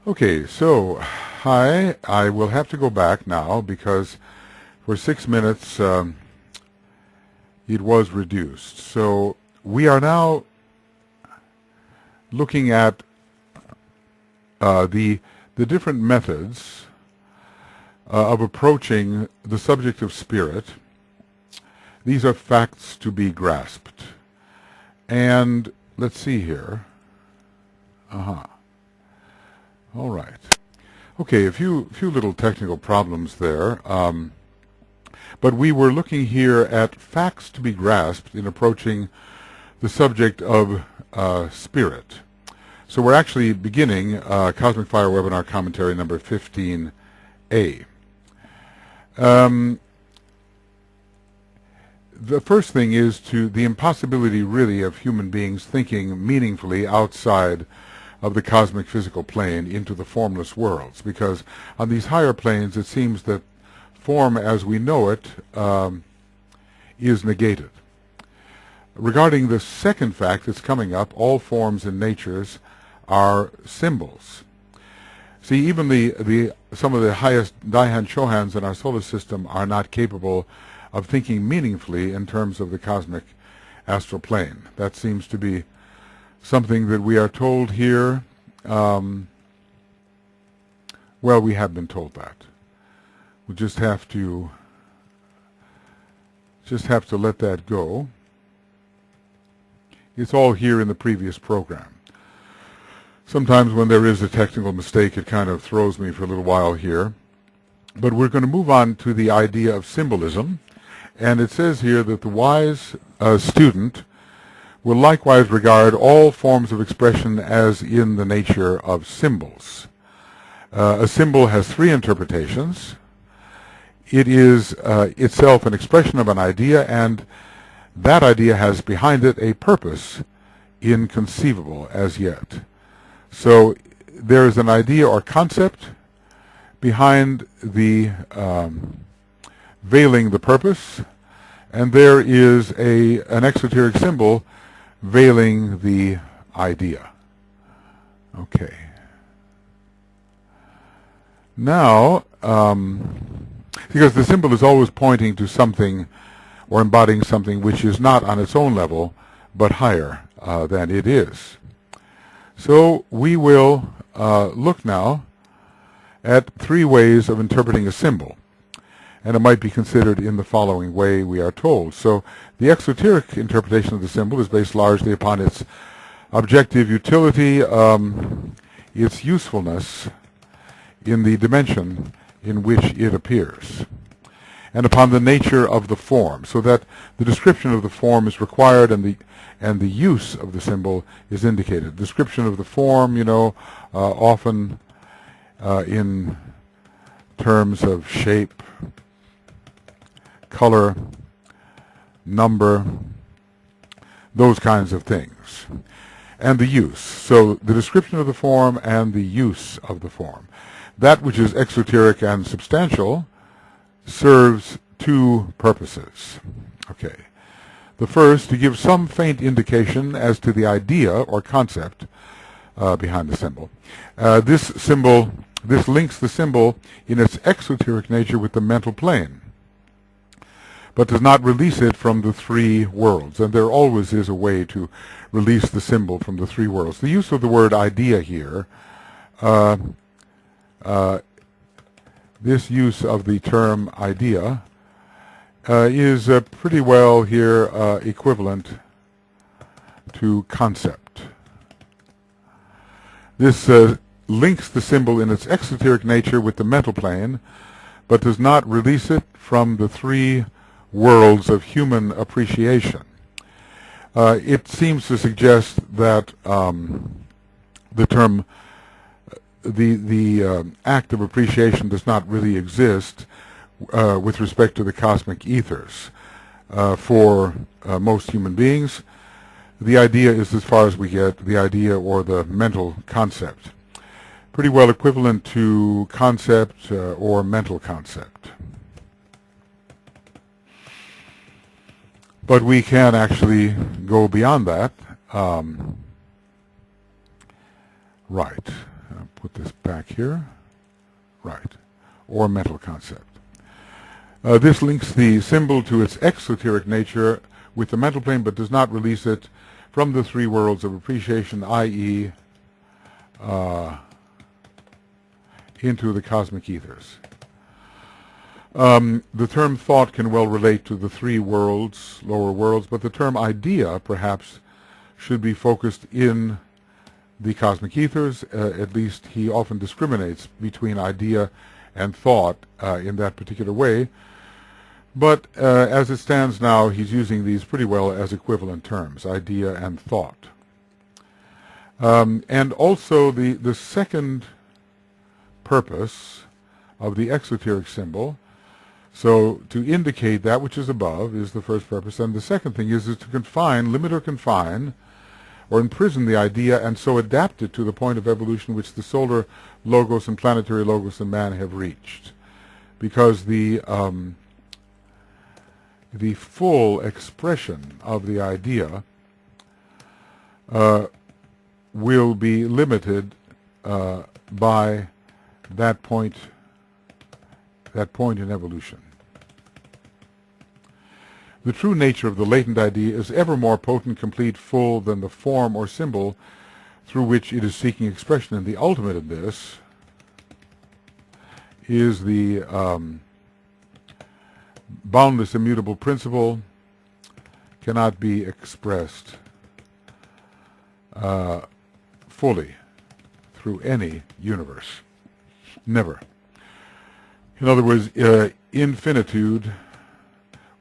Okay, so hi, I will have to go back now because for 6 minutes it was reduced. So we are now looking at the different methods of approaching the subject of spirit. These are facts to be grasped. And let's see here. All right. Okay, a few little technical problems there. But we were looking here at facts to be grasped in approaching the subject of spirit. So we're actually beginning Cosmic Fire Webinar Commentary number 15A. The first thing is the impossibility really of human beings thinking meaningfully outside of the cosmic physical plane into the formless worlds, because on these higher planes it seems that form as we know it is negated. Regarding the second fact that's coming up, all forms and natures are symbols. See, even some of the highest Daihan Chohans in our solar system are not capable of thinking meaningfully in terms of the cosmic astral plane. That seems to be something that we are told here. Well, we have been told that. We just have to let that go. It's all here in the previous program. Sometimes when there is a technical mistake, it kind of throws me for a little while here. But we're going to move on to the idea of symbolism. And it says here that the wise student will likewise regard all forms of expression as in the nature of symbols. A symbol has three interpretations. It is itself an expression of an idea, and that idea has behind it a purpose inconceivable as yet. So there is an idea or concept behind the veiling the purpose, and there is an exoteric symbol veiling the idea. Okay. Now, because the symbol is always pointing to something or embodying something which is not on its own level, but higher than it is. So we will look now at three ways of interpreting a symbol. And it might be considered in the following way, we are told. So the exoteric interpretation of the symbol is based largely upon its objective utility, its usefulness in the dimension in which it appears, and upon the nature of the form, so that the description of the form is required and the use of the symbol is indicated. Description of the form, often in terms of shape, color, number, those kinds of things. And the use. So the description of the form and the use of the form. That which is exoteric and substantial serves two purposes. Okay. The first, to give some faint indication as to the idea or concept behind the symbol. This links the symbol in its exoteric nature with the mental plane, but does not release it from the three worlds. And there always is a way to release the symbol from the three worlds. The use of the word idea here, this use of the term idea is pretty well here equivalent to concept. This links the symbol in its exoteric nature with the mental plane, but does not release it from the three worlds of human appreciation. It seems to suggest that the term, the act of appreciation does not really exist with respect to the cosmic ethers. For most human beings, the idea is, as far as we get, the idea or the mental concept. Pretty well equivalent to concept or mental concept. But we can actually go beyond that. Right. put this back here. Right. Or mental concept. This links the symbol to its exoteric nature with the mental plane, but does not release it from the three worlds of appreciation, i.e., into the cosmic ethers. The term thought can well relate to the three worlds, lower worlds, but the term idea, perhaps, should be focused in the cosmic ethers. At least he often discriminates between idea and thought in that particular way. But as it stands now, he's using these pretty well as equivalent terms, idea and thought. And also the second purpose of the exoteric symbol, so to indicate that which is above is the first purpose, and the second thing is to confine, limit or confine, or imprison the idea and so adapt it to the point of evolution which the solar logos and planetary logos and man have reached. Because the full expression of the idea will be limited by that point in evolution. The true nature of the latent idea is ever more potent, complete, full than the form or symbol through which it is seeking expression, and the ultimate of this is the boundless, immutable principle cannot be expressed fully through any universe. Never. In other words, infinitude,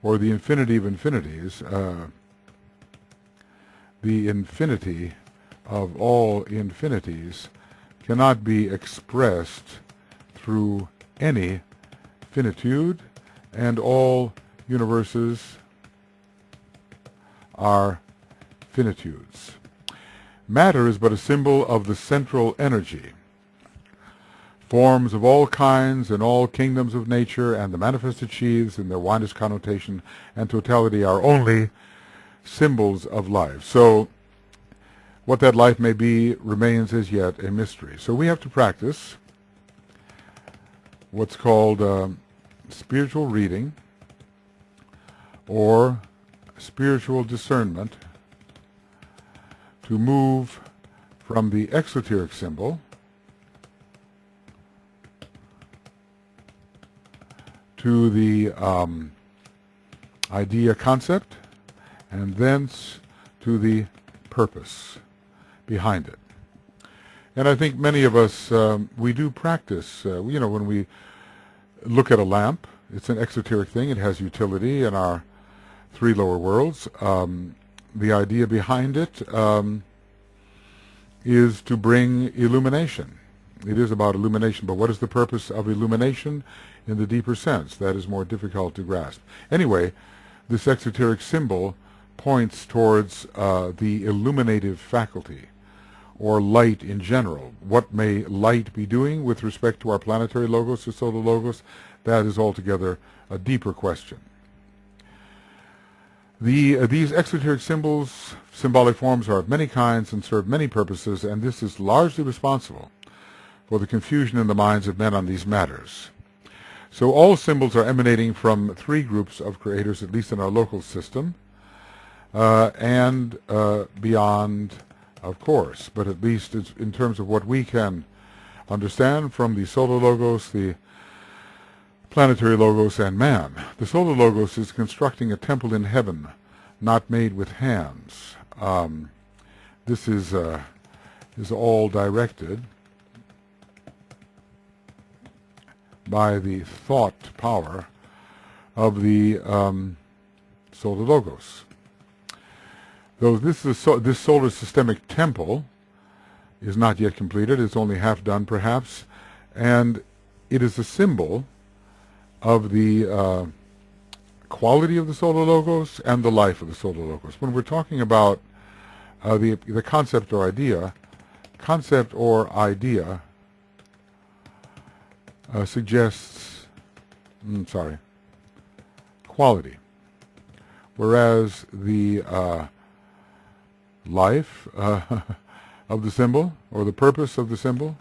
or the infinity of infinities, the infinity of all infinities cannot be expressed through any finitude, and all universes are finitudes. Matter is but a symbol of the central energy. Forms of all kinds and all kingdoms of nature and the manifested sheaths in their widest connotation and totality are only symbols of life. So what that life may be remains as yet a mystery. So we have to practice what's called spiritual reading or spiritual discernment to move from the exoteric symbol to the idea concept, and thence to the purpose behind it. And I think many of us, we do practice, when we look at a lamp, it's an exoteric thing, it has utility in our three lower worlds. The idea behind it is to bring illumination. It is about illumination, but what is the purpose of illumination in the deeper sense? That is more difficult to grasp. Anyway, this exoteric symbol points towards the illuminative faculty, or light in general. What may light be doing with respect to our planetary logos or solar logos? That is altogether a deeper question. These exoteric symbols, symbolic forms, are of many kinds and serve many purposes, and this is largely responsible for the confusion in the minds of men on these matters. So all symbols are emanating from three groups of creators, at least in our local system, and beyond, of course, but at least in terms of what we can understand from the solar logos, the planetary logos, and man. The solar logos is constructing a temple in heaven, not made with hands. This is all directed by the thought power of the solar logos. Though this solar systemic temple is not yet completed, it's only half done perhaps, and it is a symbol of the quality of the solar logos and the life of the solar logos. When we're talking about the concept or idea suggests quality, whereas the life of the symbol, or the purpose of the symbol,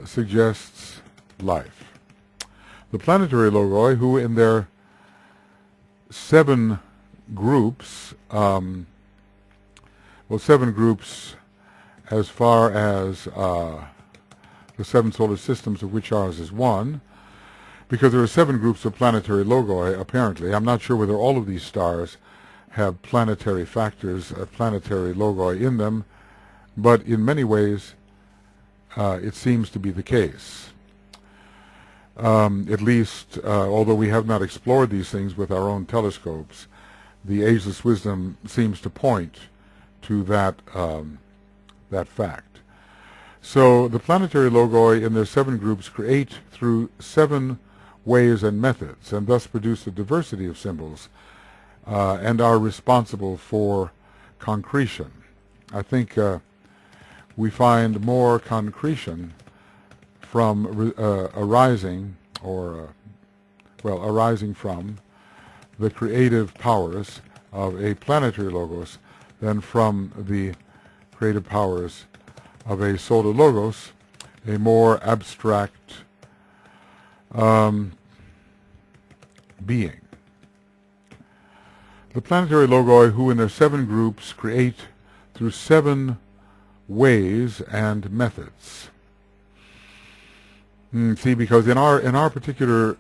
suggests life. The planetary logoi, who in their 7 groups, 7 groups as far as the 7 solar systems, of which ours is one, because there are 7 groups of planetary logoi, apparently. I'm not sure whether all of these stars have planetary factors, planetary logoi in them, but in many ways it seems to be the case. At least, although we have not explored these things with our own telescopes, the ageless wisdom seems to point to that fact. So the planetary logoi in their 7 groups create through 7 ways and methods, and thus produce a diversity of symbols, and are responsible for concretion. I think we find more concretion from arising from the creative powers of a planetary logos than from the creative powers of a solar logos, a more abstract being. The planetary logoi, who in their 7 groups create through 7 ways and methods. See, because in our particular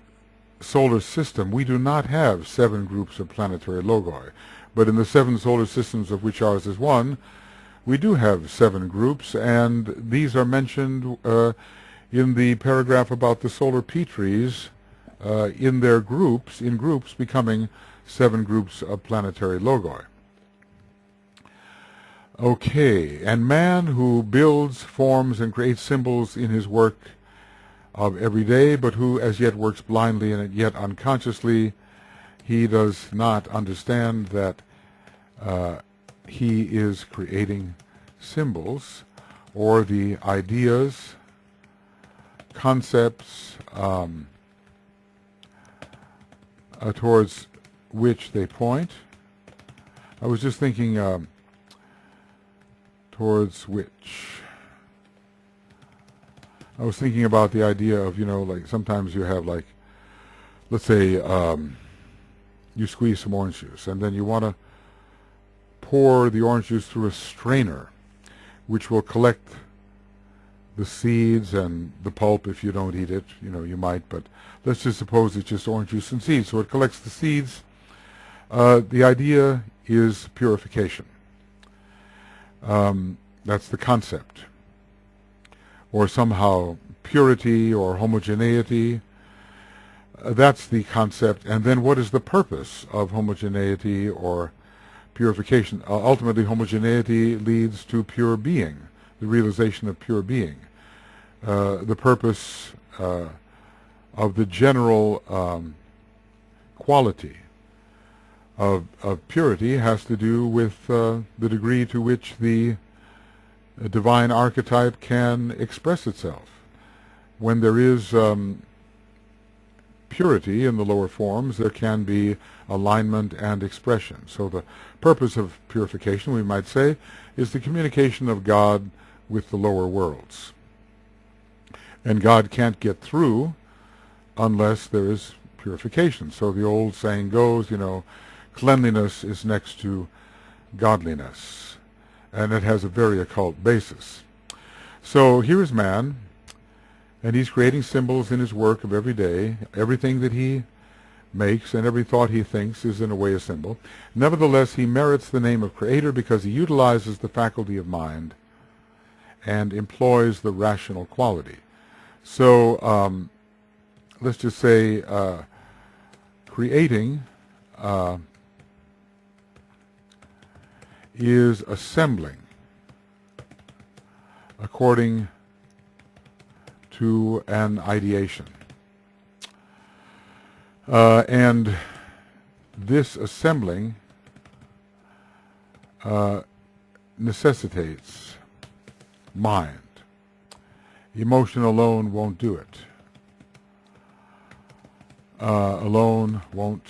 solar system, we do not have 7 groups of planetary logoi, but in the 7 solar systems, of which ours is one, we do have 7 groups, and these are mentioned in the paragraph about the solar Petries, in groups becoming 7 groups of planetary logoi. Okay, and man who builds, forms, and creates symbols in his work of every day, but who as yet works blindly and yet unconsciously, he does not understand that he is creating symbols, or the ideas, concepts towards which they point. I was just thinking towards which. I was thinking about the idea of, like sometimes you have, like, let's say you squeeze some orange juice, and then you want to pour the orange juice through a strainer, which will collect the seeds and the pulp. If you don't eat it, you might, but let's just suppose it's just orange juice and seeds. So it collects the seeds. The idea is purification. That's the concept. Or somehow purity or homogeneity. That's the concept. And then what is the purpose of homogeneity or purification? Ultimately, homogeneity leads to pure being, the realization of pure being. The purpose of the general quality of purity has to do with the degree to which the divine archetype can express itself. When there is purity in the lower forms, there can be alignment and expression. So the purpose of purification, we might say, is the communication of God with the lower worlds. And God can't get through unless there is purification. So the old saying goes, cleanliness is next to godliness. And it has a very occult basis. So here is man, and he's creating symbols in his work of every day. Everything that he makes and every thought he thinks is in a way a symbol. Nevertheless, he merits the name of creator because he utilizes the faculty of mind and employs the rational quality. So let's just say creating is assembling according to an ideation. And this assembling necessitates mind. Emotion alone won't do it. Alone won't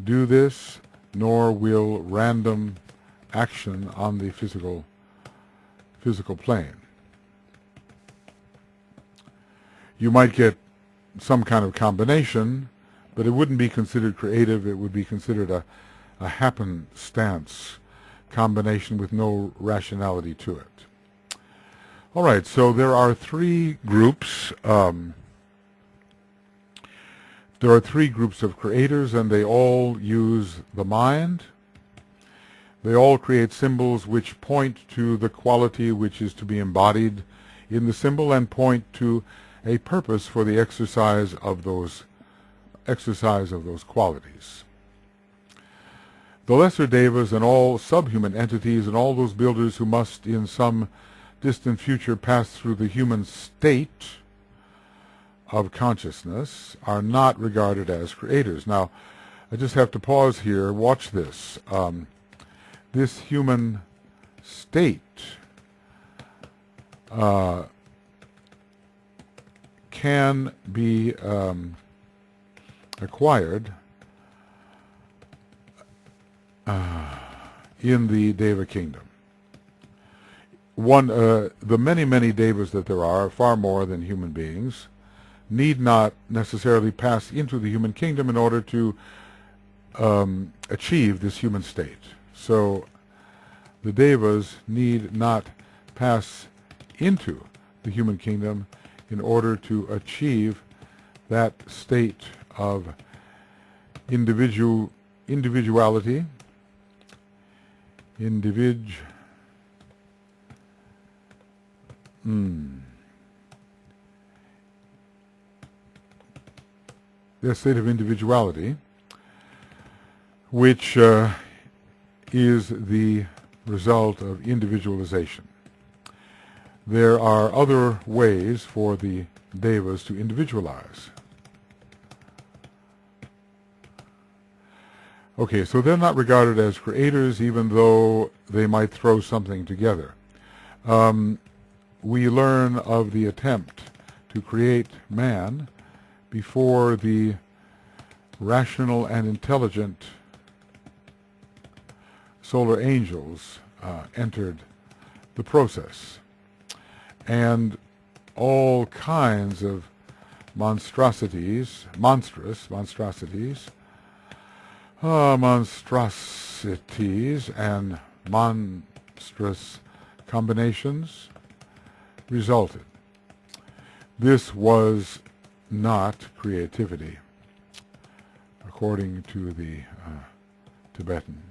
do this, nor will random action on the physical plane. You might get some kind of combination, but it wouldn't be considered creative. It would be considered a happenstance combination with no rationality to it. All right, so there are three groups. There are three groups of creators, and they all use the mind. They all create symbols which point to the quality which is to be embodied in the symbol and point to a purpose for the exercise of those qualities. The lesser devas and all subhuman entities and all those builders who must in some distant future pass through the human state of consciousness are not regarded as creators. Now, I just have to pause here. Watch this. This human state can be acquired in the Deva kingdom. The many devas that there are, far more than human beings, need not necessarily pass into the human kingdom in order to achieve this human state. So the devas need not pass into the human kingdom in order to achieve that state of individuality, their state of individuality, which is the result of individualization. There are other ways for the devas to individualize. Okay, so they're not regarded as creators, even though they might throw something together. We learn of the attempt to create man before the rational and intelligent solar angels entered the process. And all kinds of monstrosities and monstrous combinations resulted. This was not creativity, according to the Tibetan.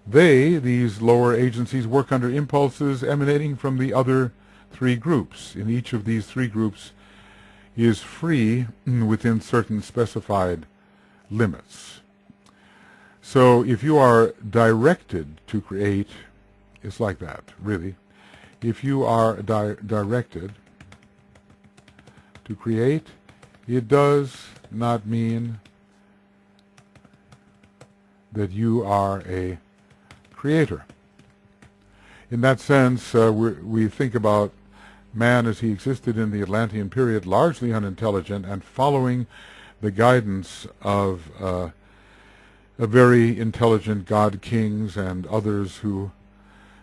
These lower agencies, work under impulses emanating from the other three groups. In each of these three groups is free within certain specified limits. So if you are directed to create, it's like that, really. If you are directed to create, it does not mean that you are a creator. In that sense, we think about man as he existed in the Atlantean period, largely unintelligent and following the guidance of very intelligent god kings and others who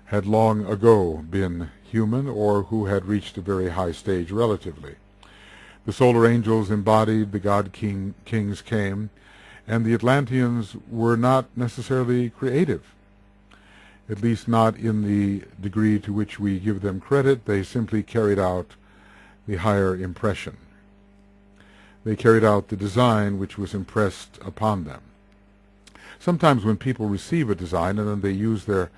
had long ago been human or who had reached a very high stage relatively. The solar angels embodied, the god kings came, and the Atlanteans were not necessarily creative, at least not in the degree to which we give them credit. They simply carried out the higher impression. They carried out the design which was impressed upon them. Sometimes when people receive a design and then they use their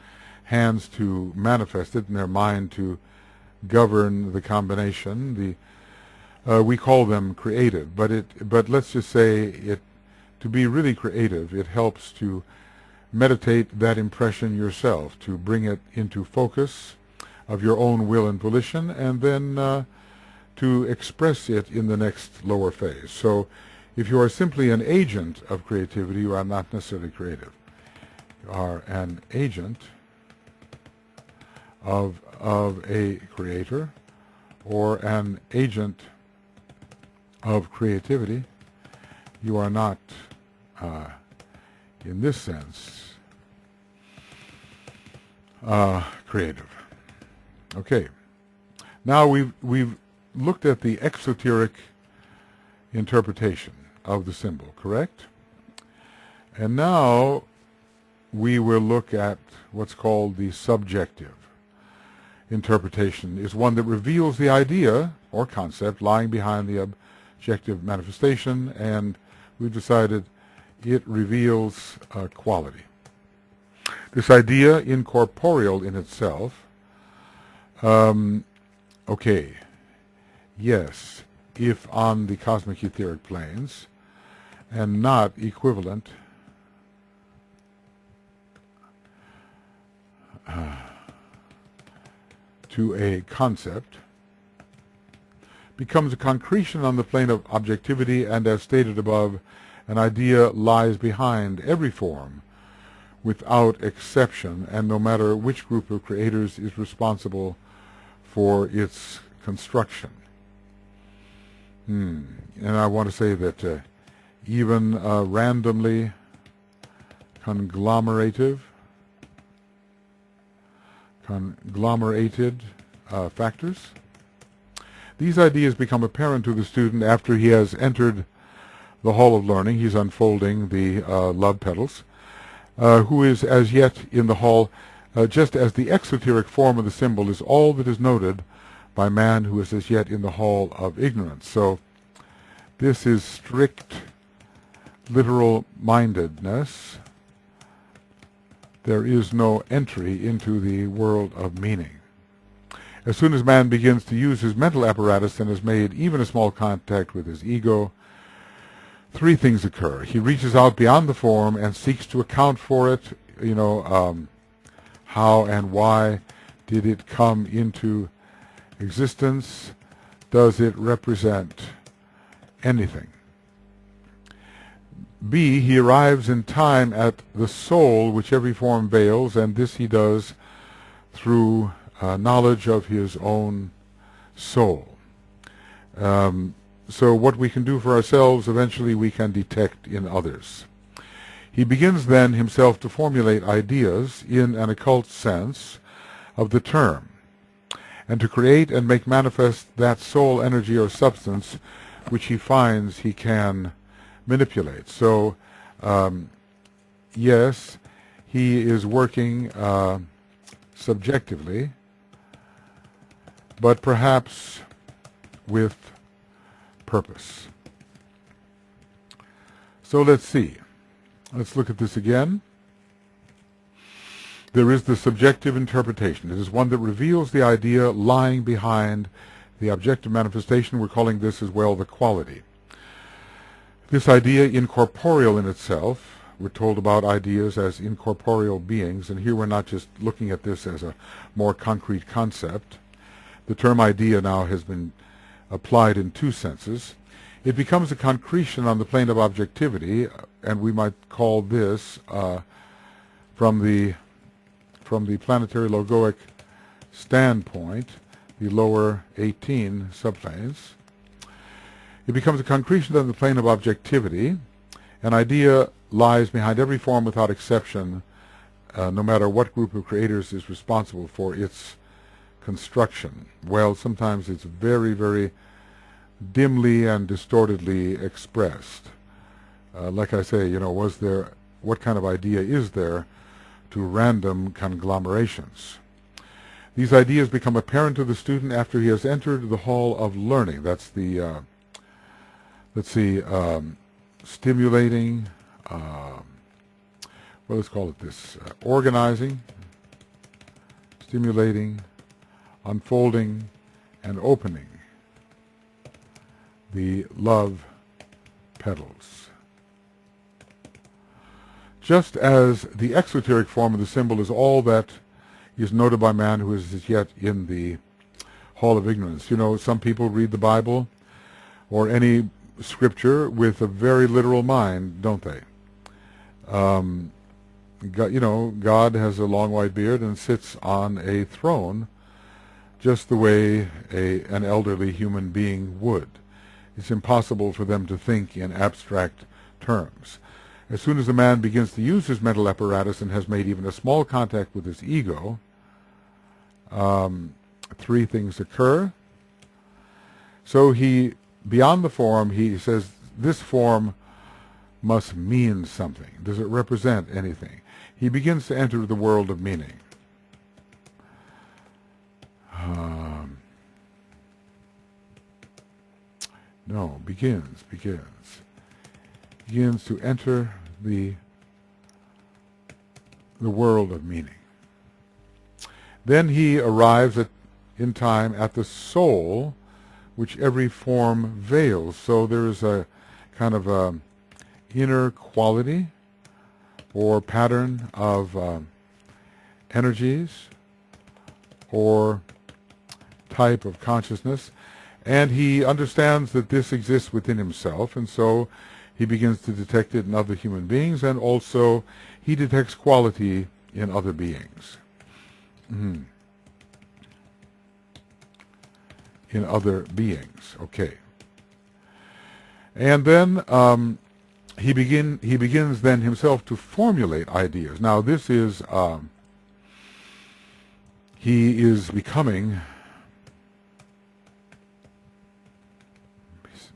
hands to manifest it and their mind to govern the combination, we call them creative. But let's just say to be really creative, it helps to meditate that impression yourself, to bring it into focus of your own will and volition, and then to express it in the next lower phase. So if you are simply an agent of creativity, you are not necessarily creative. You are an agent of a creator, or an agent of creativity. You are not, in this sense, creative. Okay. Now we've looked at the exoteric interpretation of the symbol, correct? And now we will look at what's called the subjective interpretation. Is one that reveals the idea or concept lying behind the objective manifestation, and we've decided it reveals quality. This idea, incorporeal in itself, okay, yes, if on the cosmic etheric planes, and not equivalent to a concept, becomes a concretion on the plane of objectivity, and as stated above, an idea lies behind every form without exception, and no matter which group of creators is responsible for its construction. And I want to say that even randomly conglomerated factors, these ideas become apparent to the student after he has entered the hall of learning. He's unfolding the love petals, who is as yet in the hall, just as the exoteric form of the symbol is all that is noted by man who is as yet in the hall of ignorance. So this is strict literal-mindedness. There is no entry into the world of meaning. As soon as man begins to use his mental apparatus and has made even a small contact with his ego, three things occur. He reaches out beyond the form and seeks to account for it. How and why did it come into existence? Does it represent anything? B, he arrives in time at the soul which every form veils, and this he does through knowledge of his own soul. So what we can do for ourselves, eventually we can detect in others. He begins then himself to formulate ideas in an occult sense of the term, and to create and make manifest that soul energy or substance which he finds he can manipulate. So, yes, he is working subjectively, but perhaps with purpose. So let's see. Let's look at this again. There is the subjective interpretation. It is one that reveals the idea lying behind the objective manifestation. We're calling this as well the quality. This idea, incorporeal in itself, we're told about ideas as incorporeal beings, and here we're not just looking at this as a more concrete concept. The term idea now has been applied in two senses. It becomes a concretion on the plane of objectivity, and we might call this, from the planetary logoic standpoint, the lower 18 subplanes. It becomes a concretion on the plane of objectivity. An idea lies behind every form without exception, no matter what group of creators is responsible for its construction. Well, sometimes it's very, very dimly and distortedly expressed. Like I say, what kind of idea is there to random conglomerations? These ideas become apparent to the student after he has entered the hall of learning. That's the, stimulating, let's call it this, organizing, stimulating, unfolding, and opening the love petals. Just as the exoteric form of the symbol is all that is noted by man who is as yet in the hall of ignorance. Some people read the Bible or any scripture with a very literal mind, don't they? God has a long white beard and sits on a throne just the way an elderly human being would. It's impossible for them to think in abstract terms. As soon as a man begins to use his mental apparatus and has made even a small contact with his ego, three things occur. So he, beyond the form, he says, this form must mean something. Does it represent anything? He begins to enter the world of meaning. No, begins to enter the world of meaning. Then he arrives in time at the soul, which every form veils. So there is a kind of a inner quality or pattern of energies or type of consciousness, and he understands that this exists within himself, and so he begins to detect it in other human beings, and also he detects quality in other beings. In other beings, okay. And then he begins then himself to formulate ideas. Now this is he is becoming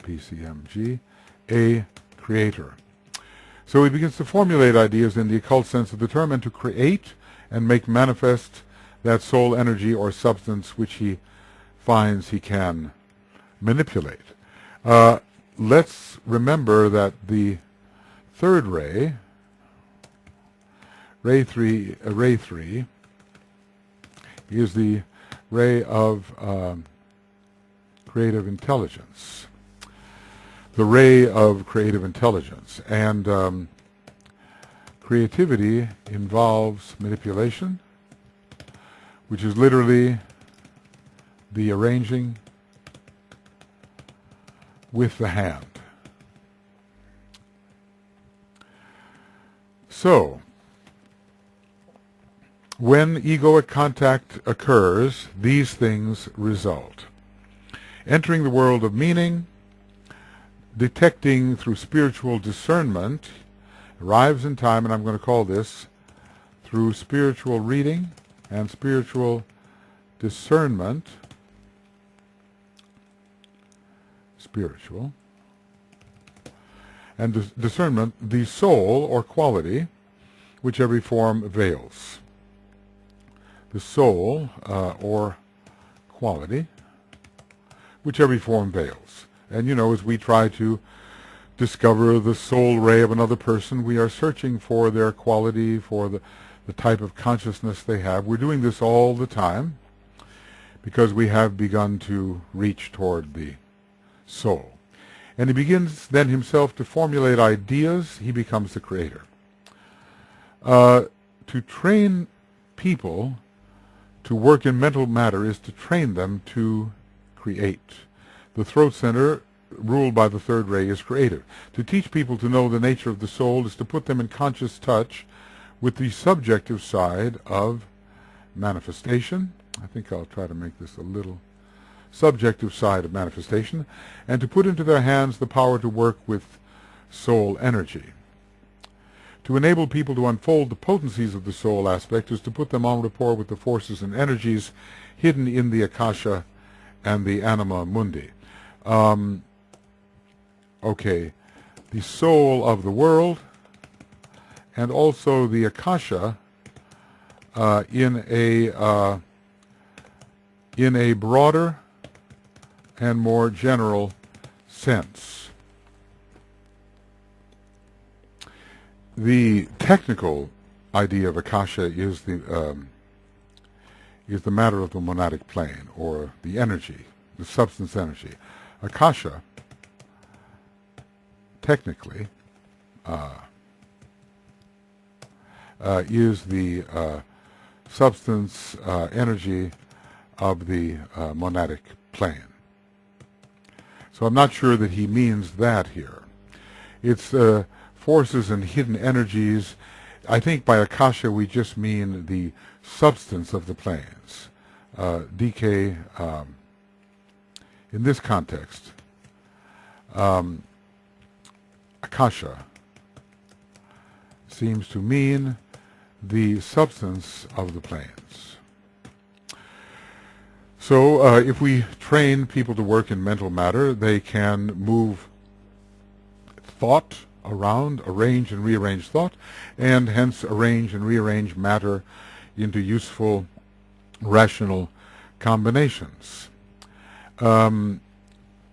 PCMG, a creator. So he begins to formulate ideas in the occult sense of the term and to create and make manifest that soul energy or substance which he finds he can manipulate. Let's remember that the third ray, ray 3, is the ray of creative intelligence. The ray of creative intelligence. And creativity involves manipulation, which is literally the arranging with the hand. So, when egoic contact occurs, these things result. Entering the world of meaning, detecting through spiritual discernment, arrives in time, and I'm going to call this through spiritual reading and spiritual discernment, spiritual, and discernment, the soul or quality which every form veils. The soul or quality which every form veils. And as we try to discover the soul ray of another person, we are searching for their quality, for the type of consciousness they have. We're doing this all the time because we have begun to reach toward the soul. And he begins then himself to formulate ideas. He becomes the creator. To train people to work in mental matter is to train them to create. The throat center, ruled by the third ray, is creative. To teach people to know the nature of the soul is to put them in conscious touch with the subjective side of manifestation. I think I'll try to make this a little subjective side of manifestation, and to put into their hands the power to work with soul energy. To enable people to unfold the potencies of the soul aspect is to put them en rapport with the forces and energies hidden in the Akasha and the Anima Mundi. Okay, the soul of the world and also the Akasha in a broader and more general sense. The technical idea of Akasha is the matter of the monadic plane, or the energy, the substance energy. Akasha, technically, is the substance energy of the monadic plane. So I'm not sure that he means that here. It's forces and hidden energies. I think by Akasha we just mean the substance of the planes. DK, in this context, Akasha seems to mean the substance of the planes. So if we train people to work in mental matter, they can move thought around, arrange and rearrange thought, and hence arrange and rearrange matter into useful, rational combinations. And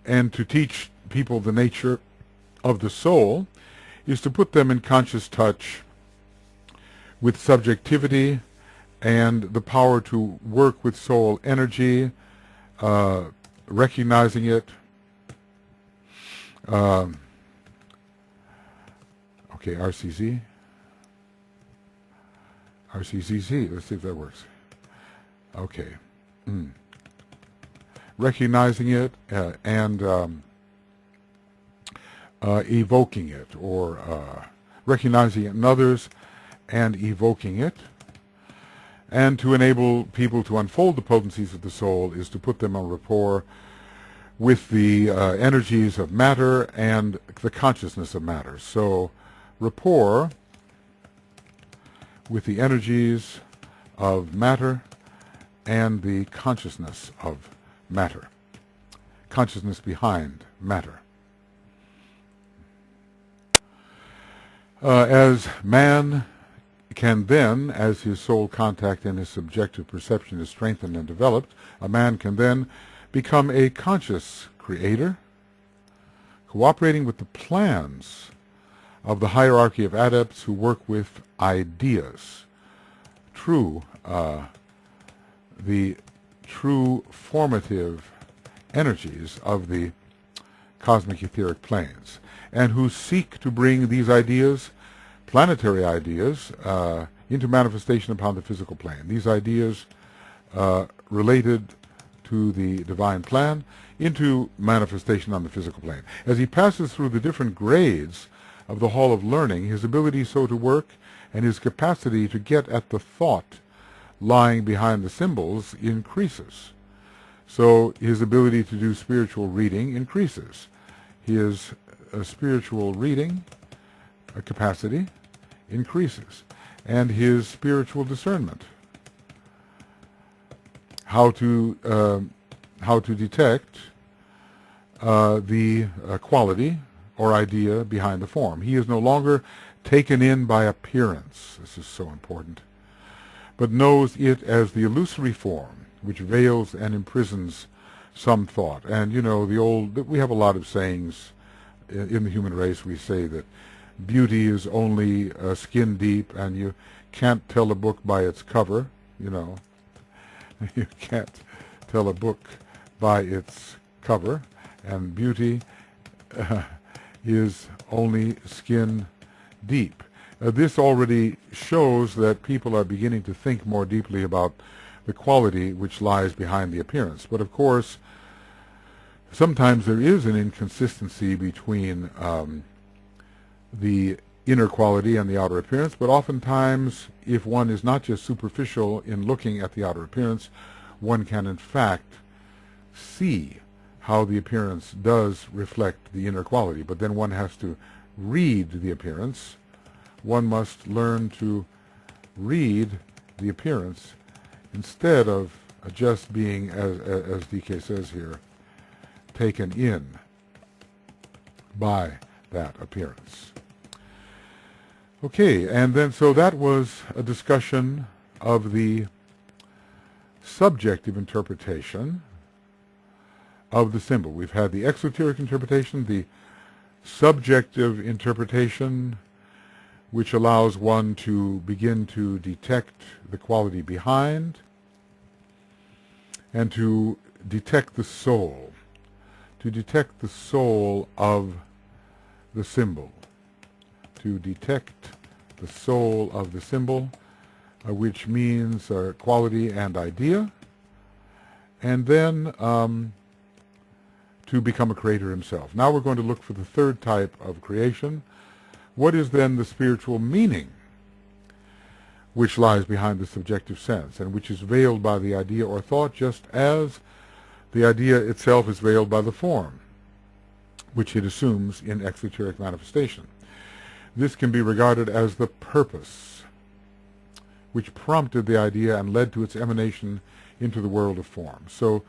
to teach people the nature of the soul is to put them in conscious touch with subjectivity and the power to work with soul energy, recognizing it. Okay, RCZ. RCCC, let's see if that works. Okay. Recognizing it and evoking it, or recognizing it in others and evoking it. And to enable people to unfold the potencies of the soul is to put them en rapport with the energies of matter and the consciousness of matter. So rapport with the energies of matter and the consciousness of matter, consciousness behind matter. As man can then, as his soul contact and his subjective perception is strengthened and developed, a man can then become a conscious creator, cooperating with the plans of the hierarchy of adepts who work with ideas, the true formative energies of the cosmic etheric planes, and who seek to bring these ideas, planetary ideas, into manifestation upon the physical plane. These ideas related to the divine plan into manifestation on the physical plane. As he passes through the different grades of the hall of learning, his ability so to work and his capacity to get at the thought lying behind the symbols increases. So his ability to do spiritual reading increases. His spiritual reading capacity increases, and his spiritual discernment, how to detect the quality or idea behind the form. He is no longer taken in by appearance. This is so important, but knows it as the illusory form which veils and imprisons some thought. And you know, we have a lot of sayings in the human race. We say that beauty is only skin deep, and you can't tell a book by its cover. You know, you can't tell a book by its cover, and beauty is only skin deep. This already shows that people are beginning to think more deeply about the quality which lies behind the appearance. But of course, sometimes there is an inconsistency between the inner quality and the outer appearance, but oftentimes, if one is not just superficial in looking at the outer appearance, one can in fact see how the appearance does reflect the inner quality. But then one has to read the appearance. One must learn to read the appearance instead of just being, as DK says here, taken in by that appearance. Okay, and then so that was a discussion of the subjective interpretation of the symbol. We've had the exoteric interpretation, the subjective interpretation, which allows one to begin to detect the quality behind and to detect the soul, of the symbol, to detect the soul of the symbol, which means quality and idea, and then to become a creator himself. Now we're going to look for the third type of creation. What is then the spiritual meaning which lies behind the subjective sense, and which is veiled by the idea or thought, just as the idea itself is veiled by the form which it assumes in exoteric manifestation? This can be regarded as the purpose which prompted the idea and led to its emanation into the world of form. So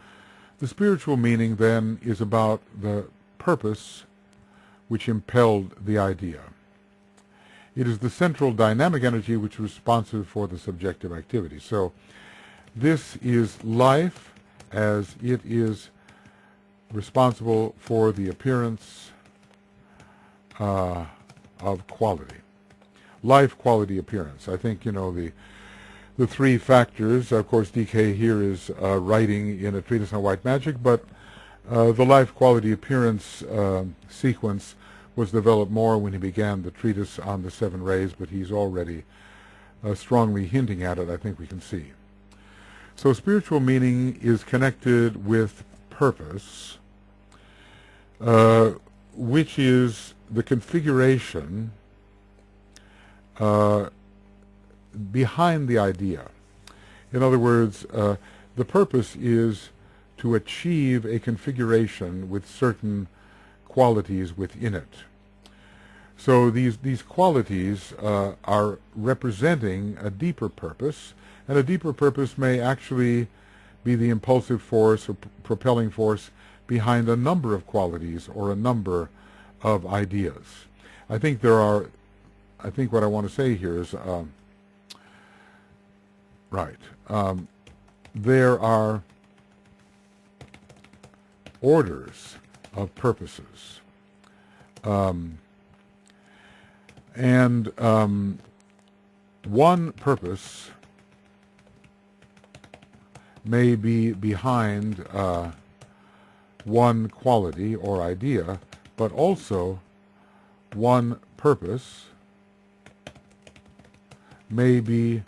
the spiritual meaning then is about the purpose which impelled the idea. It is the central dynamic energy which is responsive for the subjective activity. So this is life as it is responsible for the appearance of quality. Life, quality, appearance. I think, the three factors, of course, DK here is writing in a treatise on white magic, but the life, quality, appearance sequence was developed more when he began the treatise on the seven rays, but he's already strongly hinting at it, I think we can see. So spiritual meaning is connected with purpose, which is the configuration behind the idea. In other words, the purpose is to achieve a configuration with certain qualities within it. So these qualities are representing a deeper purpose, and a deeper purpose may actually be the impulsive force or propelling force behind a number of qualities or a number of ideas. I think what I want to say here is, there are orders of purposes. And one purpose may be behind one quality or idea, but also one purpose may be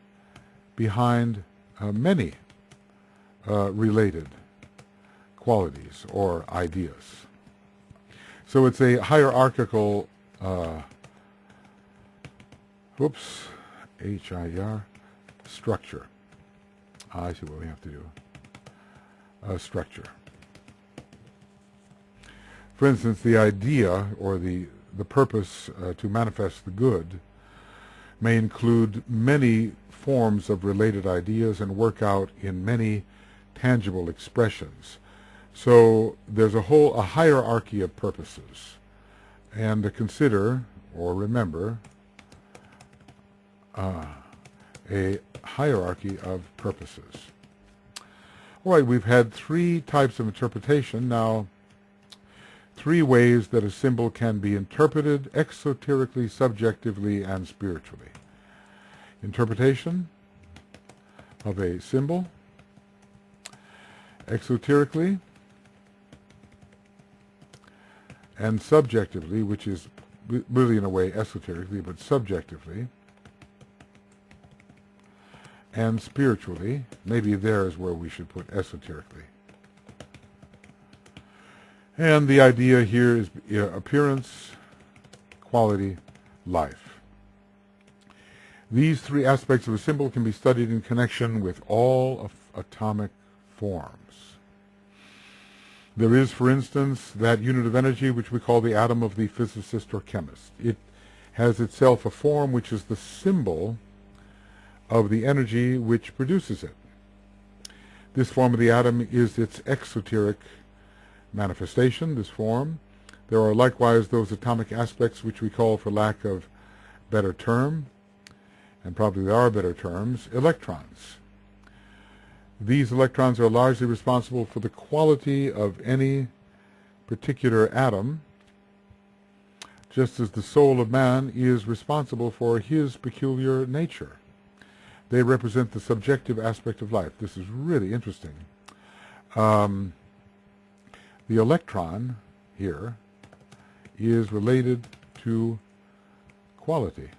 behind many related qualities or ideas. So it's a hierarchical, H-I-E-R, structure. I see what we have to do. Structure. For instance, the idea or the purpose to manifest the good may include many forms of related ideas and work out in many tangible expressions. So there's a hierarchy of purposes. And to consider or remember a hierarchy of purposes. All right, we've had three types of interpretation. Now, three ways that a symbol can be interpreted exoterically, subjectively, and spiritually. Interpretation of a symbol, exoterically, and subjectively, which is really in a way esoterically, but subjectively, and spiritually. Maybe there is where we should put esoterically. And the idea here is appearance, quality, life. These three aspects of a symbol can be studied in connection with all of atomic forms. There is, for instance, that unit of energy which we call the atom of the physicist or chemist. It has itself a form which is the symbol of the energy which produces it. This form of the atom is its exoteric manifestation, this form. There are likewise those atomic aspects which we call, for lack of better term, and probably there are better terms, electrons. These electrons are largely responsible for the quality of any particular atom, just as the soul of man is responsible for his peculiar nature. They represent the subjective aspect of life. This is really interesting. The electron here is related to quality.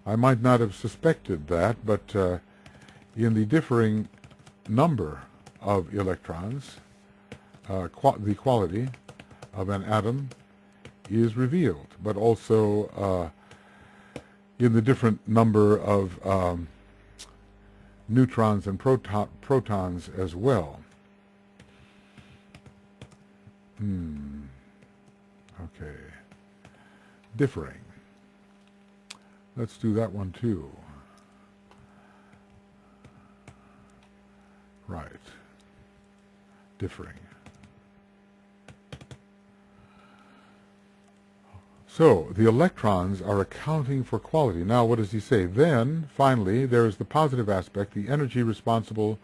I might not have suspected that, but in the differing number of electrons, the quality of an atom is revealed, but also in the different number of neutrons and protons as well. Okay. Differing. Let's do that one too. Right. Differing. So, the electrons are accounting for quality. Now, what does he say? Then, finally, there is the positive aspect, the energy responsible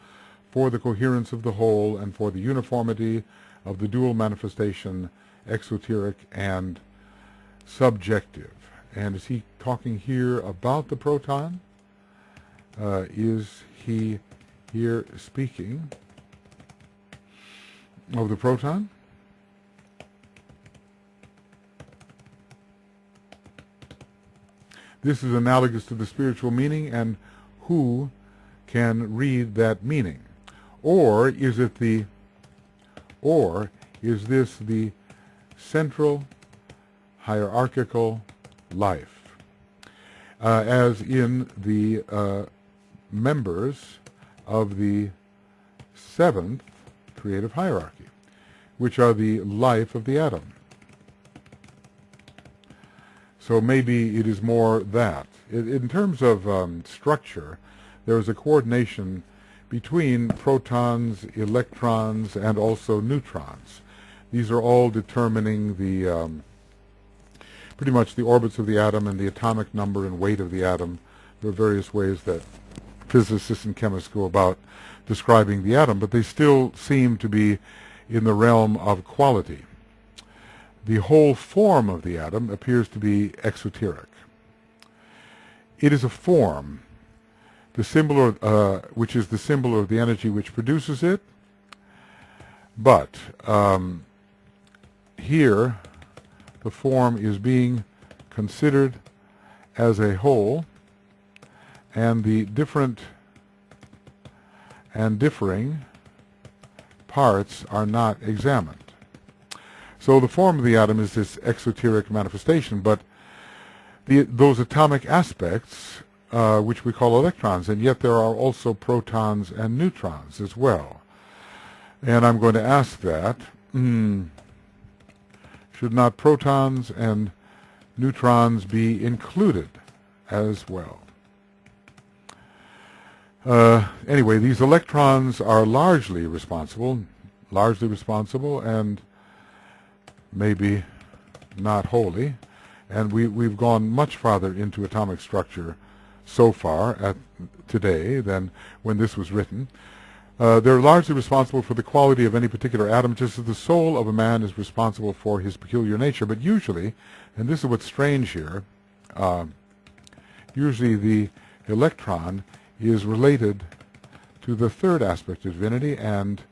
for the coherence of the whole and for the uniformity of the dual manifestation, exoteric and subjective. And is he talking here about the proton? Is he here speaking of the proton? This is analogous to the spiritual meaning, and who can read that meaning? Or is this the central hierarchical life, as in the members of the seventh creative hierarchy, which are the life of the atom? So maybe it is more that. In terms of structure, there is a coordination between protons, electrons, and also neutrons. These are all determining the pretty much the orbits of the atom and the atomic number and weight of the atom. There are various ways that physicists and chemists go about describing the atom, but they still seem to be in the realm of quality. The whole form of the atom appears to be exoteric. It is a form, the symbol which is the symbol of the energy which produces it, but here the form is being considered as a whole, and the different and differing parts are not examined. So the form of the atom is this exoteric manifestation, but those atomic aspects, which we call electrons, and yet there are also protons and neutrons as well. And I'm going to ask that, should not protons and neutrons be included as well? Anyway, these electrons are largely responsible, and maybe not wholly, and we've gone much farther into atomic structure so far today than when this was written. They're largely responsible for the quality of any particular atom, just as the soul of a man is responsible for his peculiar nature. But usually, and this is what's strange here, usually the electron is related to the third aspect of divinity and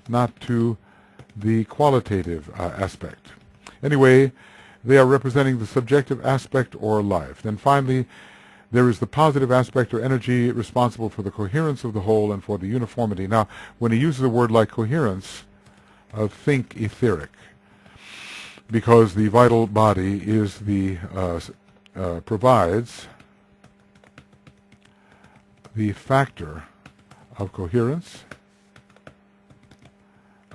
not to the qualitative aspect. Anyway, they are representing the subjective aspect or life. Then finally, there is the positive aspect or energy responsible for the coherence of the whole and for the uniformity. Now, when he uses a word like coherence, think etheric, because the vital body is the provides the factor of coherence,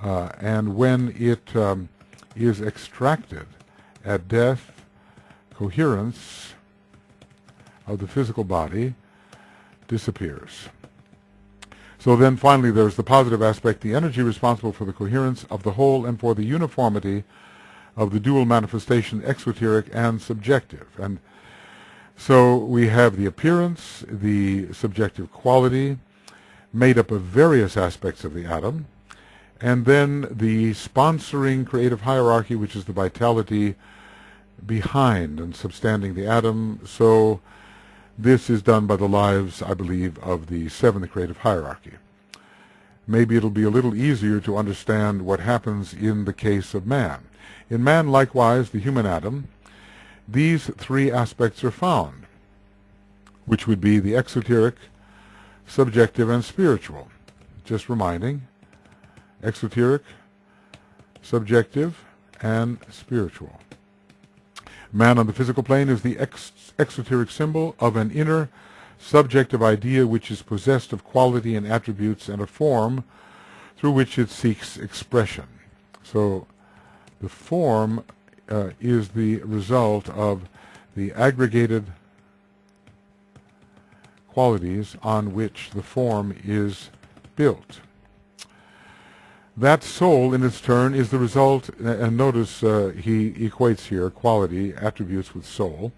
and when it is extracted at death, coherence of the physical body disappears. So then finally there's the positive aspect, the energy responsible for the coherence of the whole and for the uniformity of the dual manifestation, exoteric and subjective. And so we have the appearance, the subjective quality, made up of various aspects of the atom, and then the sponsoring creative hierarchy, which is the vitality behind and substanding the atom. So this is done by the lives, I believe, of the seventh creative hierarchy. Maybe it'll be a little easier to understand what happens in the case of man. In man, likewise, the human atom, these three aspects are found, which would be the exoteric, subjective, and spiritual. Just reminding, exoteric, subjective, and spiritual. Man on the physical plane is the exoteric symbol of an inner subjective idea which is possessed of quality and attributes and a form through which it seeks expression. So the form is the result of the aggregated qualities on which the form is built. That soul, in its turn, is the result, and notice he equates here quality, attributes with soul.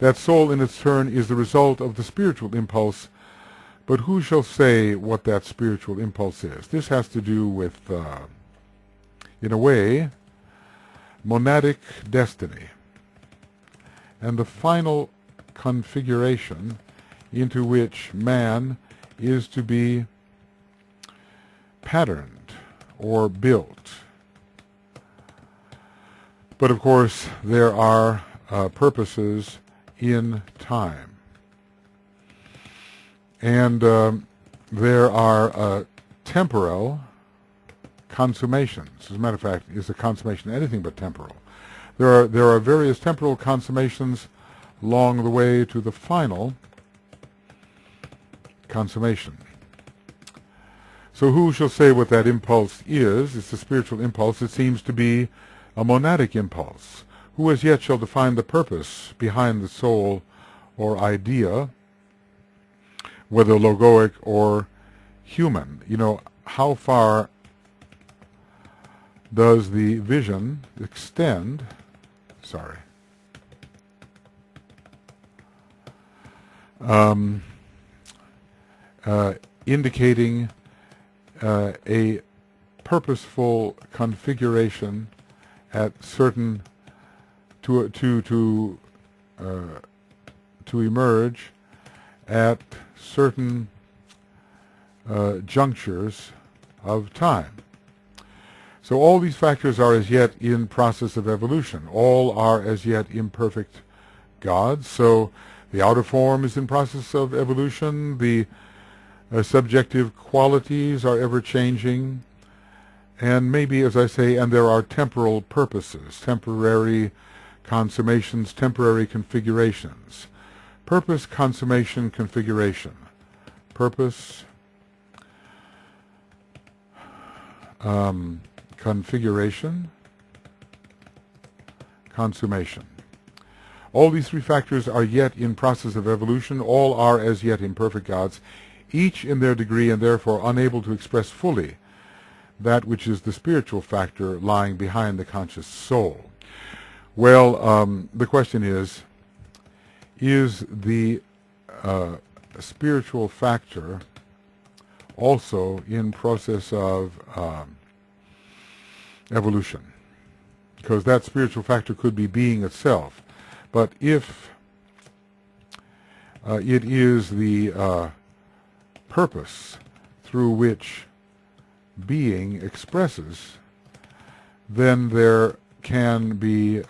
That soul, in its turn, is the result of the spiritual impulse, but who shall say what that spiritual impulse is? This has to do with, in a way, monadic destiny, and the final configuration into which man is to be patterned or built. But of course there are purposes in time, and there are temporal consummations. As a matter of fact, is a consummation anything but temporal? There are various temporal consummations along the way to the final consummation. So who shall say what that impulse is? It's the spiritual impulse. It seems to be a monadic impulse. Who as yet shall define the purpose behind the soul or idea, whether logoic or human? You know, how far does the vision extend? Indicating a purposeful configuration at certain to emerge at certain junctures of time. So all these factors are as yet in process of evolution. All are as yet imperfect gods. So the outer form is in process of evolution. The subjective qualities are ever changing. And maybe, as I say, and there are temporal purposes, temporary consummations, temporary configurations. Purpose, consummation, configuration. Purpose, configuration, consummation. All these three factors are yet in process of evolution. All are as yet imperfect gods, each in their degree and therefore unable to express fully that which is the spiritual factor lying behind the conscious soul. Well, the question is the spiritual factor also in process of evolution? Because that spiritual factor could be being itself. But if it is the purpose through which being expresses, then there can be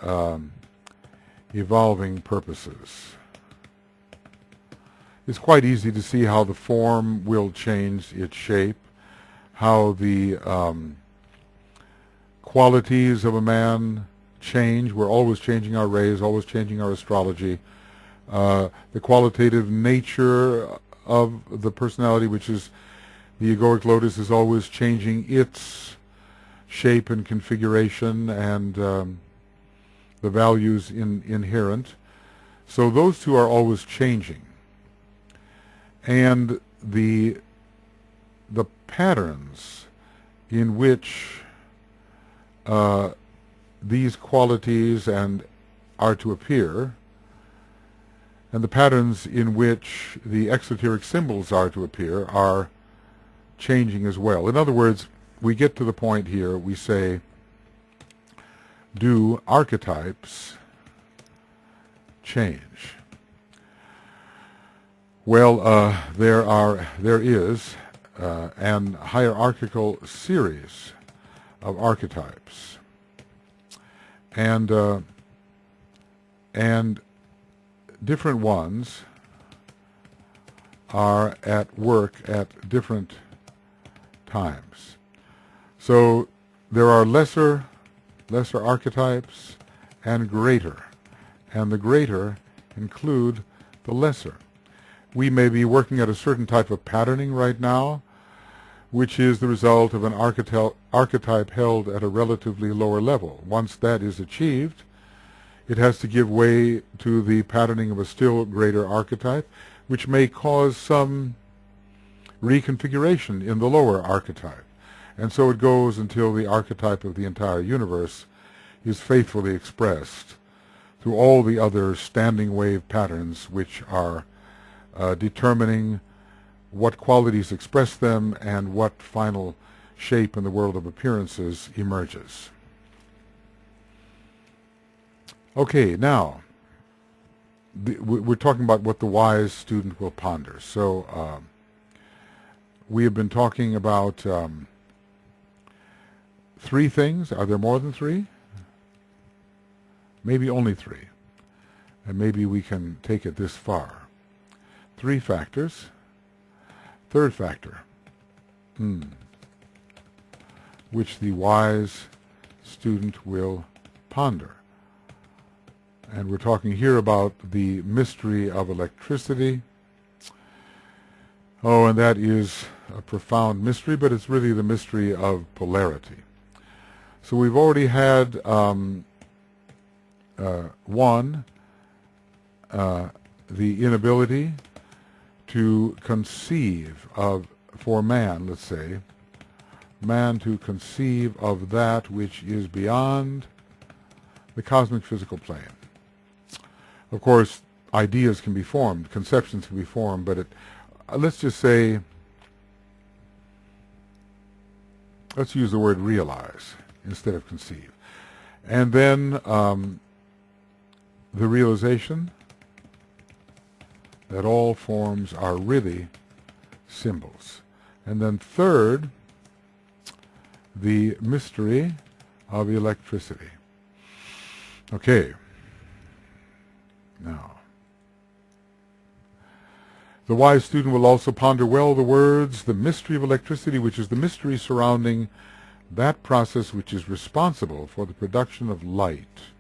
evolving purposes. It's quite easy to see how the form will change its shape, how the qualities of a man change. We're always changing our rays, always changing our astrology. The qualitative nature of the personality, which is the egoic lotus, is always changing its shape and configuration and the values inherent. So those two are always changing. And the patterns in which these qualities are to appear, and the patterns in which the exoteric symbols are to appear, are changing as well. In other words, we get to the point here, we say, do archetypes change? Well, there is an hierarchical series of archetypes, and different ones are at work at different times. So there are lesser archetypes and greater, and the greater include the lesser. We may be working at a certain type of patterning right now, which is the result of an archetype held at a relatively lower level. Once that is achieved, it has to give way to the patterning of a still greater archetype, which may cause some reconfiguration in the lower archetype. And so it goes until the archetype of the entire universe is faithfully expressed through all the other standing wave patterns which are determining what qualities express them and what final shape in the world of appearances emerges. Okay, now, we're talking about what the wise student will ponder. So we have been talking about three things. Are there more than three? Maybe only three. And maybe we can take it this far. Three factors. Third factor, which the wise student will ponder. And we're talking here about the mystery of electricity. Oh, and that is a profound mystery, but it's really the mystery of polarity. So we've already had one, the inability to conceive of, for man, let's say, man to conceive of that which is beyond the cosmic physical plane. Of course, ideas can be formed, conceptions can be formed, but let's just say, let's use the word realize instead of conceive. And then the realization that all forms are really symbols. And then third, the mystery of electricity. Okay. Now, the wise student will also ponder well the words, the mystery of electricity, which is the mystery surrounding that process which is responsible for the production of light,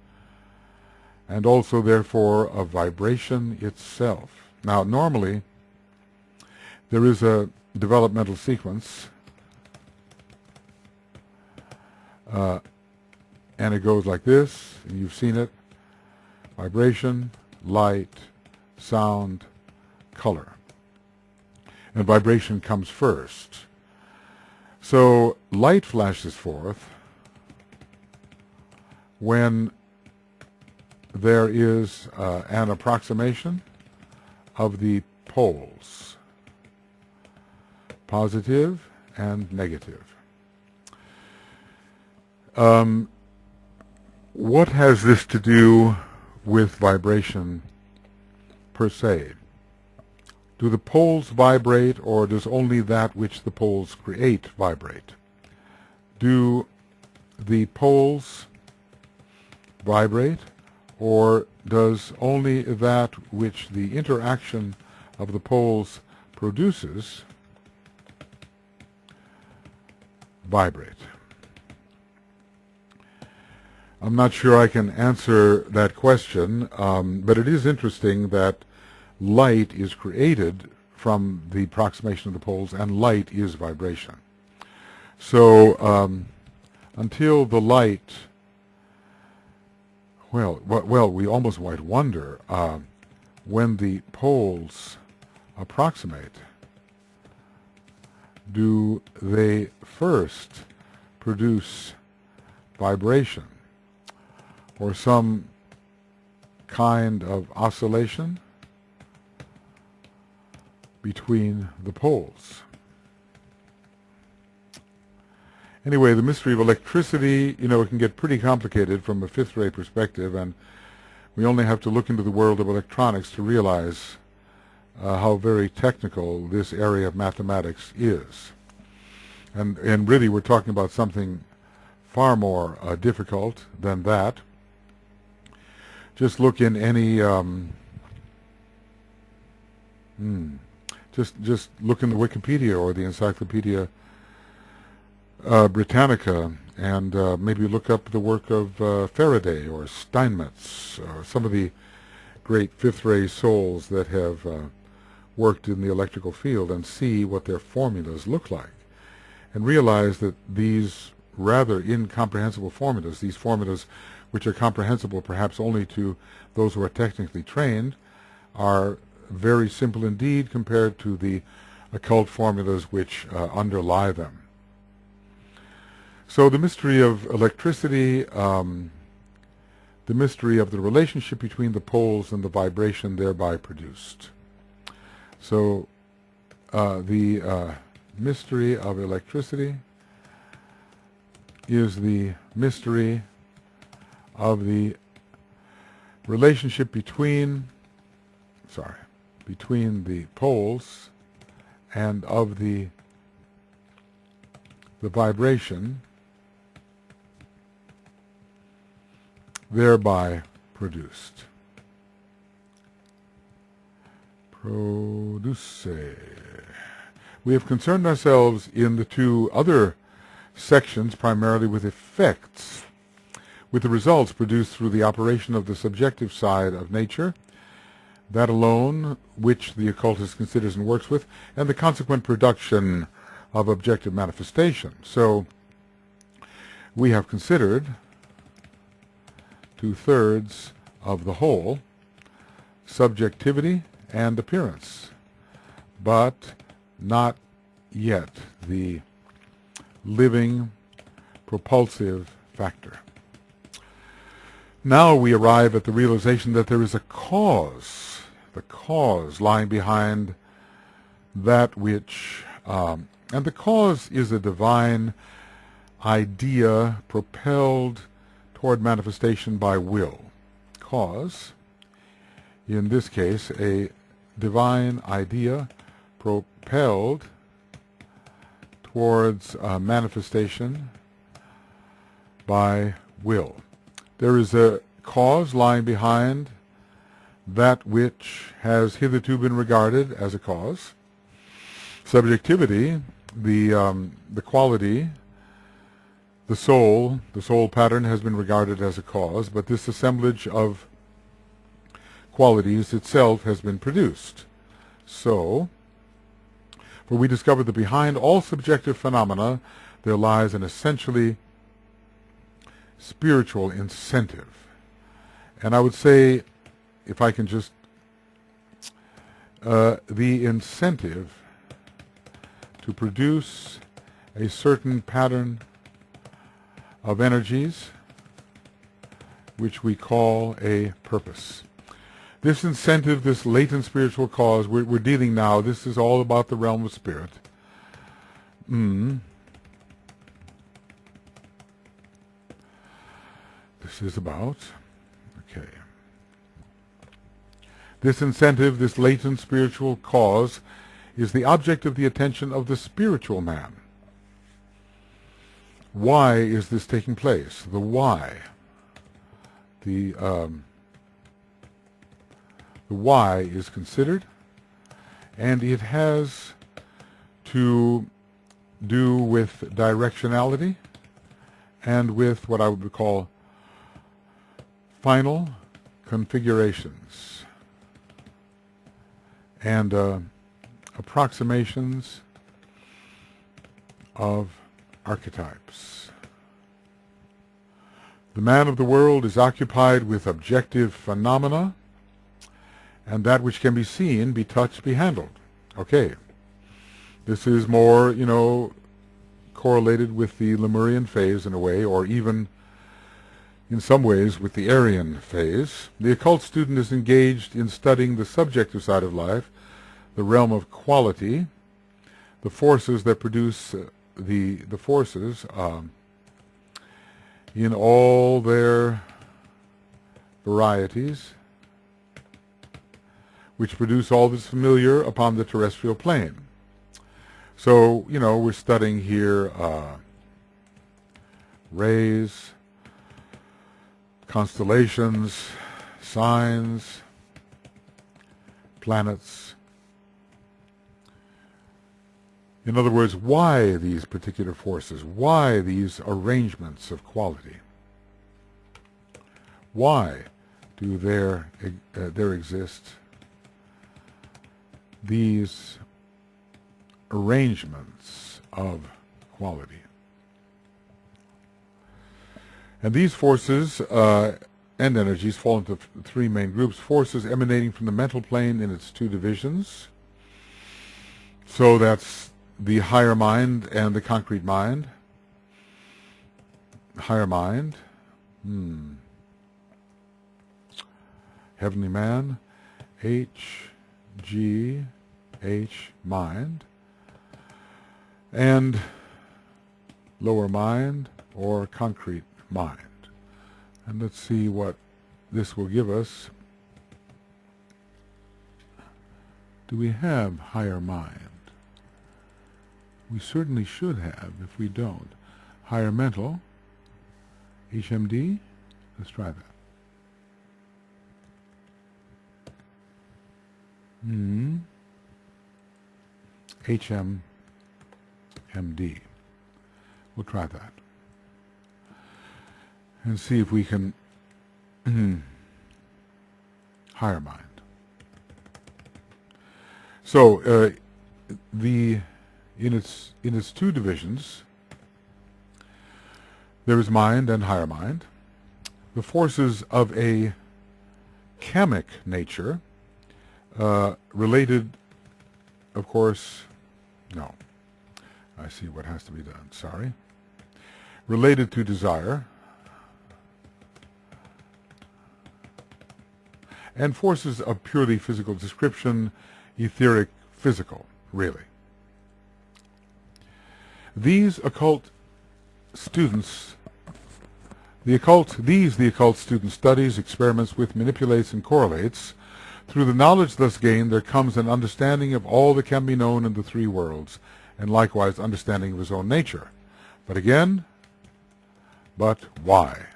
and also, therefore, of vibration itself. Now, normally, there is a developmental sequence, and it goes like this, and you've seen it: vibration, light, sound, color. And vibration comes first. So light flashes forth when there is an approximation of the poles, positive and negative. What has this to do with vibration per se? Do the poles vibrate, or does only that which the poles create vibrate? Do the poles vibrate, or does only that which the interaction of the poles produces vibrate? I'm not sure I can answer that question, but it is interesting that light is created from the approximation of the poles, and light is vibration. So until the light, well, we almost might wonder, when the poles approximate, do they first produce vibration or some kind of oscillation between the poles? Anyway, the mystery of electricity, it can get pretty complicated from a fifth-grade perspective, and we only have to look into the world of electronics to realize how very technical this area of mathematics is. And really, we're talking about something far more difficult than that. Just look in any just look in the Wikipedia or the Encyclopedia Britannica, and maybe look up the work of Faraday or Steinmetz, some of the great fifth-ray souls that have worked in the electrical field, and see what their formulas look like, and realize that these rather incomprehensible formulas, these formulas which are comprehensible perhaps only to those who are technically trained, are very simple indeed compared to the occult formulas which underlie them. So the mystery of electricity, the mystery of the relationship between the poles and the vibration thereby produced. So the mystery of electricity is the mystery of the relationship between the poles and of the vibration thereby produced. Produce. We have concerned ourselves in the two other sections primarily with effects, with the results produced through the operation of the subjective side of nature, that alone which the occultist considers and works with, and the consequent production of objective manifestation. So we have considered 2/3 of the whole, subjectivity and appearance, but not yet the living propulsive factor. Now we arrive at the realization that there is a cause, the cause lying behind that which, and the cause is a divine idea propelled toward manifestation by will. Cause, in this case, a divine idea propelled towards manifestation by will. There is a cause lying behind that which has hitherto been regarded as a cause. Subjectivity, the quality, the soul pattern has been regarded as a cause, but this assemblage of qualities itself has been produced. So, for we discover that behind all subjective phenomena there lies an essentially spiritual incentive. And I would say, if I can just, the incentive to produce a certain pattern of energies which we call a purpose. This incentive, this latent spiritual cause, we're dealing now, this is all about the realm of spirit. This is about, okay. This incentive, this latent spiritual cause, is the object of the attention of the spiritual man. Why is this taking place? The why. The why is considered, and it has to do with directionality and with what I would call final configurations and approximations of archetypes. The man of the world is occupied with objective phenomena, and that which can be seen, be touched, be handled. Okay. This is more, correlated with the Lemurian phase in a way, or even in some ways with the Aryan phase. The occult student is engaged in studying the subjective side of life, the realm of quality, the forces that produce the forces in all their varieties, which produce all that's familiar upon the terrestrial plane. So, we're studying here rays, constellations, signs, planets. In other words, why these particular forces? Why these arrangements of quality? Why do there exist these arrangements of quality? And these forces and energies fall into three main groups. Forces emanating from the mental plane in its two divisions. So that's the higher mind and the concrete mind. higher mind. Heavenly man, H, G, H, mind, and lower mind or concrete mind. And let's see what this will give us. Do we have higher mind? We certainly should have if we don't. Higher mental, HMD, let's try that. HMMD. We'll try that. And see if we can higher mind. So in its two divisions, there is mind and higher mind. The forces of a chemic nature, related, of course, no. I see what has to be done, sorry. Related to desire, and forces of purely physical description, etheric, physical, really. These occult students, the occult student studies, experiments with, manipulates, and correlates. Through the knowledge thus gained, there comes an understanding of all that can be known in the three worlds, and likewise understanding of his own nature. But again, but why?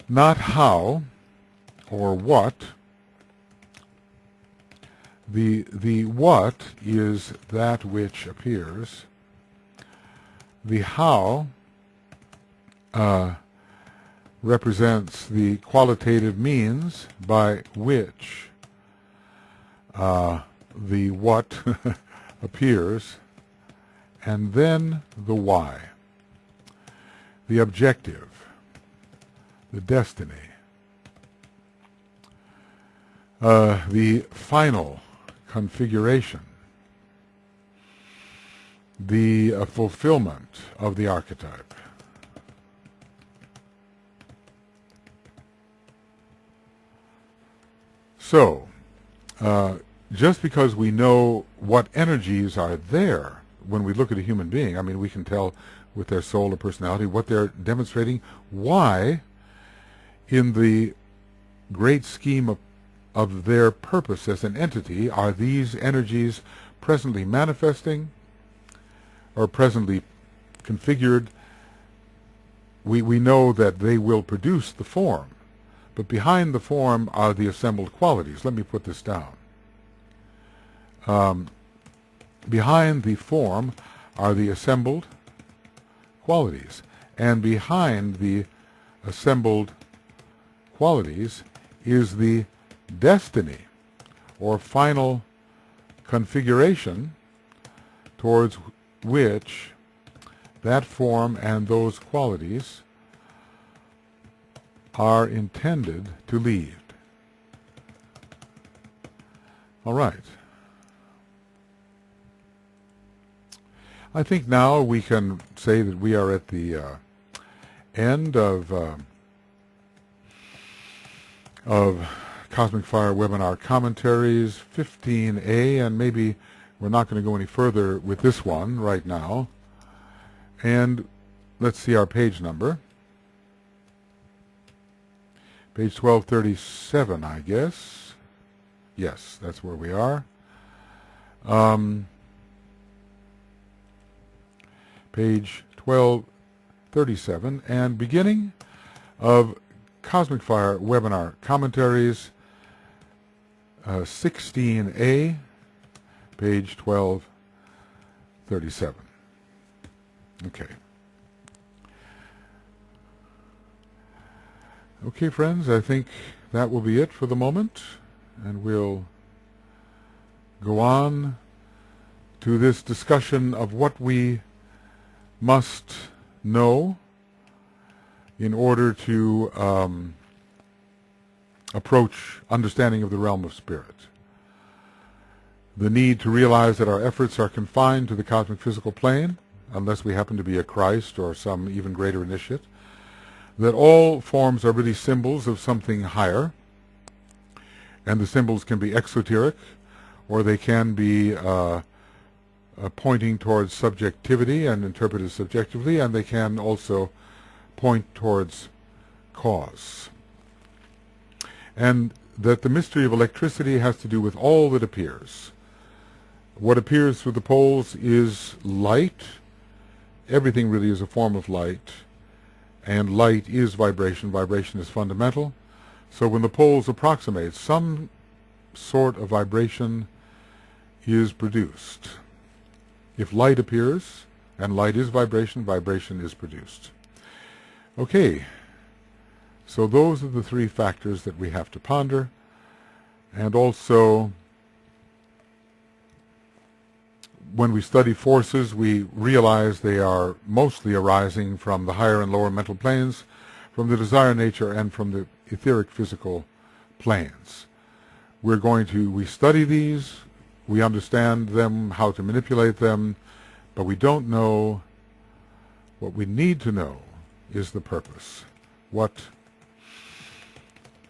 Not how or what. The what is that which appears. The how represents the qualitative means by which the what appears, and then the why, the objective, the destiny, the final configuration, the fulfillment of the archetype. So, just because we know what energies are there when we look at a human being, I mean, we can tell with their soul or personality what they're demonstrating. Why, in the great scheme of their purpose as an entity, are these energies presently manifesting or presently configured? We know that they will produce the form, but behind the form are the assembled qualities. Let me put this down. Behind the form are the assembled qualities, and behind the assembled qualities is the destiny or final configuration towards which that form and those qualities are intended to lead. All right. I think now we can say that we are at the end of Cosmic Fire webinar commentaries 15A, and maybe we're not going to go any further with this one right now. And let's see our page number. Page 1237, I guess. Yes, that's where we are. Page 1237, and beginning of Cosmic Fire webinar commentaries 16A, page 1237. Okay. Okay, friends, I think that will be it for the moment, and we'll go on to this discussion of what we must know in order to approach understanding of the realm of spirit. The need to realize that our efforts are confined to the cosmic physical plane, unless we happen to be a Christ or some even greater initiate, that all forms are really symbols of something higher, and the symbols can be exoteric, or they can be pointing towards subjectivity and interpreted subjectively, and they can also point towards cause. And that the mystery of electricity has to do with all that appears. What appears through the poles is light. Everything really is a form of light, and light is vibration. Vibration is fundamental. So when the poles approximate, some sort of vibration is produced. If light appears, and light is vibration, vibration is produced. Okay, so those are the three factors that we have to ponder, and also when we study forces, we realize they are mostly arising from the higher and lower mental planes, from the desire nature, and from the etheric physical planes. We study these, we understand them, how to manipulate them, but we don't know. What we need to know is the purpose. What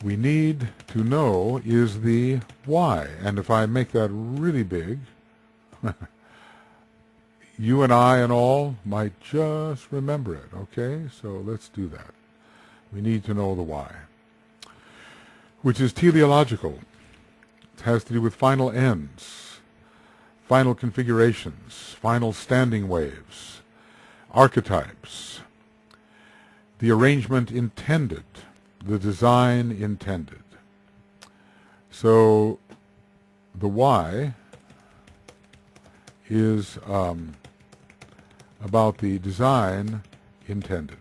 we need to know is the why. And if I make that really big, you and I and all might just remember it, okay? So let's do that. We need to know the why, which is teleological. It has to do with final ends, final configurations, final standing waves, archetypes, the arrangement intended, the design intended. So the why is about the design intended.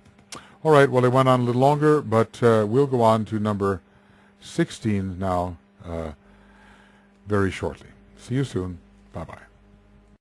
All right, well, it went on a little longer, but we'll go on to number 16 now very shortly. See you soon. Bye-bye.